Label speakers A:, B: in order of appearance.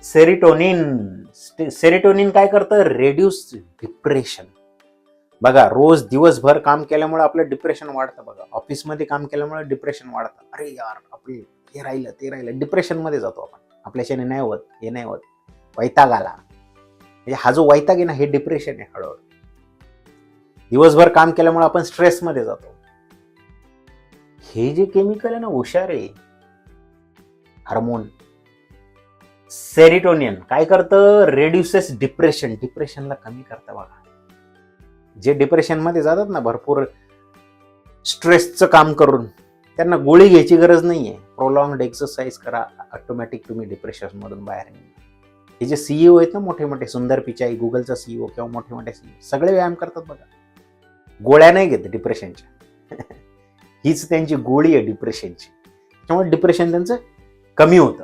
A: Serotonin काय करतं? Reduce depression. बघा, रोज दिवसभर काम केल्यामुळे आपलं डिप्रेशन वाढतं. बघा, ऑफिसमध्ये काम केल्यामुळे डिप्रेशन वाढतं. अरे यार, आपले हे राहिलं ते राहिलं, डिप्रेशन मध्ये जातो आपण. आपल्याच्याने नाही होत, हे नाही होत, वैताग आला. म्हणजे हा जो वैताग आहे ना, हे डिप्रेशन आहे. हळूहळू दिवसभर काम केल्यामुळे आपण स्ट्रेसमध्ये जातो. हे जे केमिकल आहे ना, हुशार आहे हार्मोन सेरोटोनिन, काय करतं? रेड्युसेस डिप्रेशन. डिप्रेशनला कमी करतं. बघा, जे डिप्रेशन मध्ये जातात ना भरपूर स्ट्रेसचं काम करून, त्यांना गोळी घ्यायची गरज नाहीये. प्रोलॉंग्ड एक्सरसाइज करा, ऑटोमॅटिक तुम्ही डिप्रेशन मधून बाहेर निघा. हे जे सीईओ आहेत ना, मोठे मोठे, सुंदर पिचाई, गुगलचा सीईओ किंवा मोठे मोठे सीईओ, सगळे व्यायाम करतात. बघा, गोळ्या नाही घेत डिप्रेशनच्या. हीच त्यांची गोळी आहे डिप्रेशनची. त्यामुळे डिप्रेशन त्यांचं कमी होतं.